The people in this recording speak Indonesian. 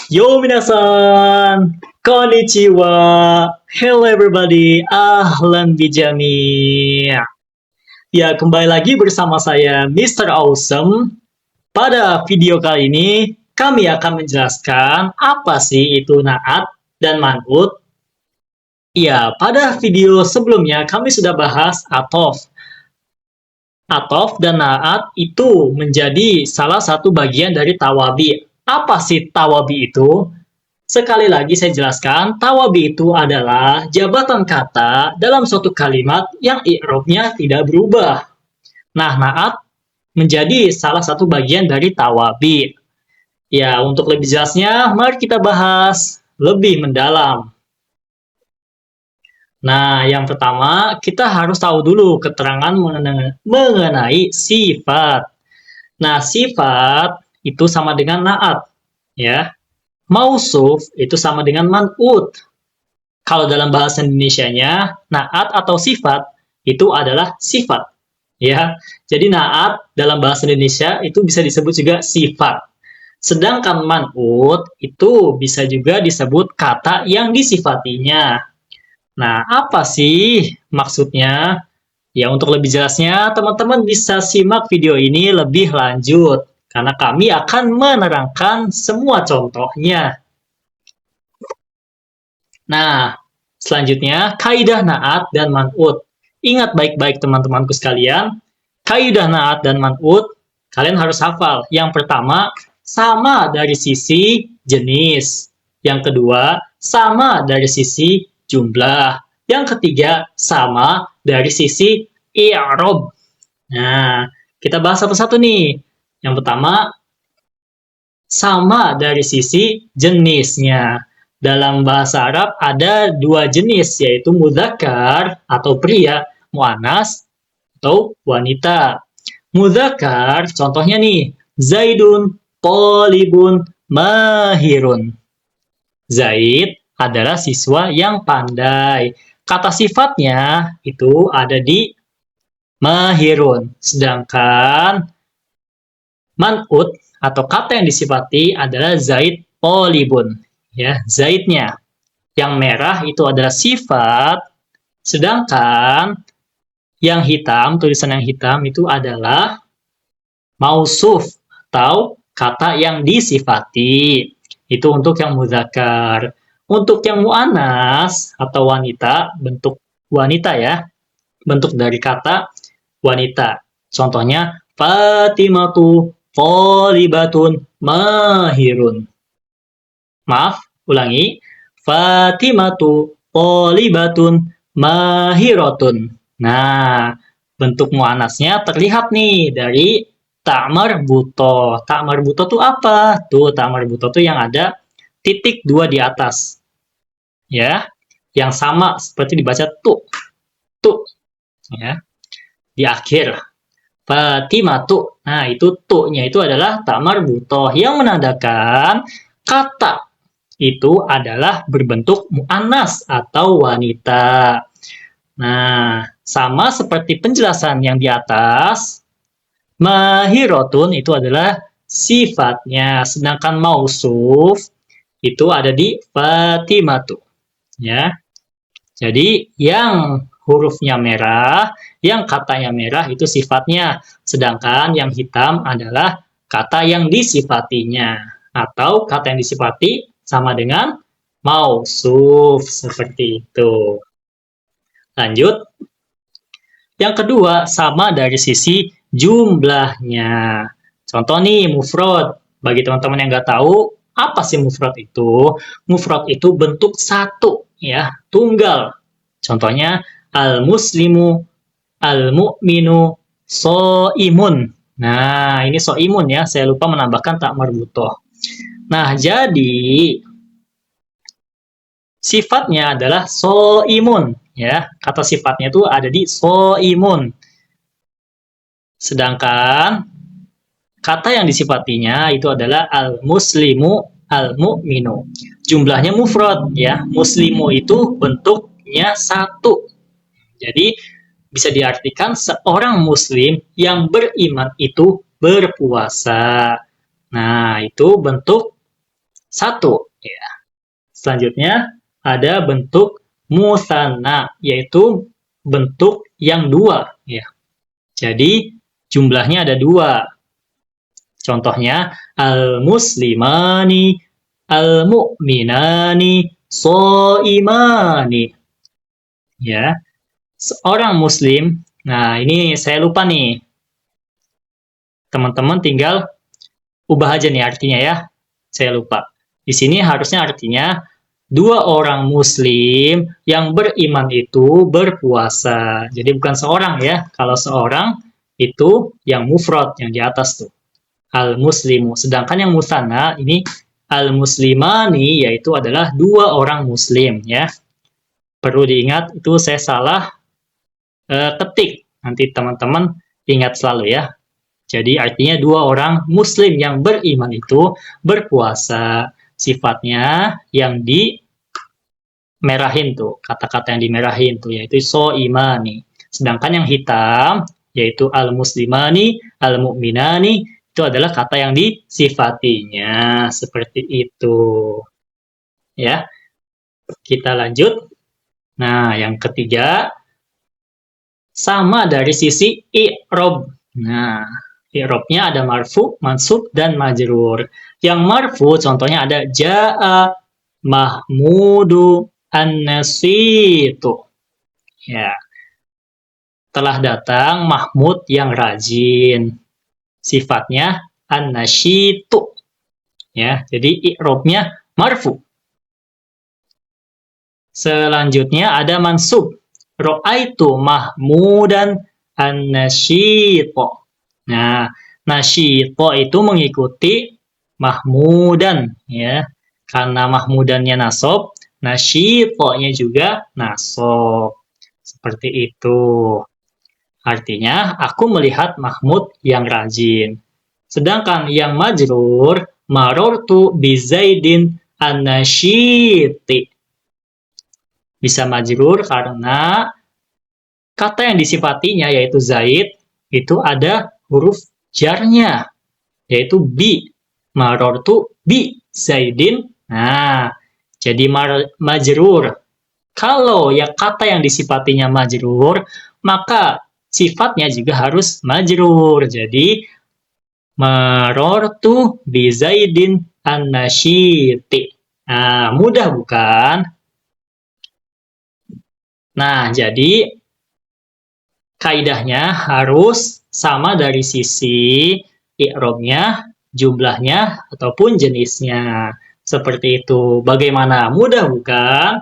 Yo minasan, konnichiwa, hello everybody, ahlan bijami. Ya, kembali lagi bersama saya Mr. Awesome. Pada video kali ini, kami akan menjelaskan apa sih itu naat dan man'ut. Ya, pada video sebelumnya kami sudah bahas atof. Atof dan naat itu menjadi salah satu bagian dari tawabi. Apa sih tawabi itu? Sekali lagi saya jelaskan, tawabi itu adalah jabatan kata dalam suatu kalimat yang i'rabnya tidak berubah. Nah, naat menjadi salah satu bagian dari tawabi. Ya, untuk lebih jelasnya, mari kita bahas lebih mendalam. Nah, yang pertama, kita harus tahu dulu keterangan mengenai sifat. Nah, sifat itu sama dengan naat, ya. Mausuf itu sama dengan man'ut. Kalau dalam bahasa Indonesianya, naat atau sifat itu adalah sifat. Ya, jadi naat dalam bahasa Indonesia itu bisa disebut juga sifat. Sedangkan man'ut itu bisa juga disebut kata yang disifatinya. Nah, apa sih maksudnya? Ya, untuk lebih jelasnya, teman-teman bisa simak video ini lebih lanjut. Karena kami akan menerangkan semua contohnya. Nah, selanjutnya, kaidah naat dan man'ut. Ingat baik-baik teman-temanku sekalian, kaidah naat dan man'ut, kalian harus hafal. Yang pertama, sama dari sisi jenis. Yang kedua, sama dari sisi jumlah. Yang ketiga, sama dari sisi i'rab. Nah, kita bahas satu-satu nih. Yang pertama, sama dari sisi jenisnya. Dalam bahasa Arab ada dua jenis, yaitu mudzakkar atau pria, muannas atau wanita. Mudzakkar, contohnya nih, Zaidun, Tolibun, Mahirun. Zaid adalah siswa yang pandai. Kata sifatnya itu ada di Mahirun. Sedangkan man'ut atau kata yang disifati adalah Zaid Tolibun. Ya, Zaidnya. Yang merah itu adalah sifat, sedangkan yang hitam, tulisan yang hitam itu adalah mausuf atau kata yang disifati. Itu untuk yang mudzakkar. Untuk yang mu'annas atau wanita, bentuk wanita ya, bentuk dari kata wanita. Contohnya, Fatimatu Tholibatun Mahirun. Maaf, ulangi. Fatimatu Tholibatun Mahirotun. Nah, bentuk muannasnya terlihat nih dari ta'mar buto. Ta'mar buto tuh apa? Tuh, ta'mar buto tuh yang ada titik dua di atas. Ya, yang sama seperti dibaca tuh. Tuh. Ya, di akhir. Fatimatu. Nah, itu tuh-nya itu adalah ta'mar buto yang menandakan kata itu adalah berbentuk mu'annas atau wanita. Nah, sama seperti penjelasan yang di atas, mahirotun itu adalah sifatnya, sedangkan mausuf itu ada di Fatimatu. Ya. Jadi yang hurufnya merah, yang katanya merah itu sifatnya, sedangkan yang hitam adalah kata yang disifatinya atau kata yang disifati sama dengan mausuf seperti itu. Lanjut. Yang kedua, sama dari sisi jumlahnya. Contoh nih, mufrad. Bagi teman-teman yang nggak tahu, apa sih mufrad itu? Mufrad itu bentuk satu, ya, tunggal. Contohnya, al-muslimu, al-mu'minu, so'imun. Nah, ini so'imun ya, saya lupa menambahkan tak marbutoh. Nah, jadi sifatnya adalah so'imun. Ya, kata sifatnya itu ada di so'imun. Sedangkan kata yang disifatinya itu adalah al-muslimu, al-mu'minu. Jumlahnya mufrad ya. Muslimu itu bentuknya satu. Jadi bisa diartikan seorang muslim yang beriman itu berpuasa. Nah, itu bentuk satu. Ya. Selanjutnya ada bentuk musanna, yaitu bentuk yang dua. Ya. Jadi jumlahnya ada dua. Contohnya al-muslimani, al-mu'minani, so'imani. Ya, seorang muslim. Nah, ini saya lupa nih. Teman-teman tinggal ubah aja nih artinya ya. Saya lupa. Di sini harusnya artinya dua orang muslim yang beriman itu berpuasa. Jadi bukan seorang ya. Kalau seorang itu yang mufrad, yang di atas tuh. Al-muslimu. Sedangkan yang musanna ini al-muslimani, yaitu adalah dua orang muslim ya. Perlu diingat, itu saya salah ketik. Nanti teman-teman ingat selalu ya. Jadi artinya dua orang muslim yang beriman itu berpuasa. Sifatnya yang dimerahin tuh, kata-kata yang dimerahin tuh, yaitu so imani. Sedangkan yang hitam, yaitu al-muslimani, al-mu'minani, itu adalah kata yang disifatinya. Seperti itu. Ya, kita lanjut. Nah, yang ketiga, sama dari sisi i'rob. Nah, i'robnya ada marfu, mansub, dan majrur. Yang marfu contohnya ada ja'a mahmudu an-nasitu. Ya. Telah datang Mahmud yang rajin. Sifatnya an-nasyitu. Ya, jadi i'robnya marfu. Selanjutnya ada mansub. Ra'aitu mahmudan an-nasyito. Nah, nasyito itu mengikuti mahmudan ya. Karena mahmudannya nasab, nasyitonya juga nasab. Seperti itu. Artinya, aku melihat Mahmud yang rajin. Sedangkan yang majrur, marortu bizaidin an-nasyiti. Bisa majrur karena kata yang disifatinya yaitu Zaid itu ada huruf jarnya yaitu bi. Marortu bi Zaidin. Nah, jadi majrur. Kalau ya kata yang disifatinya majrur, maka sifatnya juga harus majrur. Jadi marortu bi Zaidin an-nasyiti. Nah, mudah bukan? Nah, jadi kaidahnya harus sama dari sisi i'robnya, jumlahnya, ataupun jenisnya. Seperti itu. Bagaimana? Mudah bukan?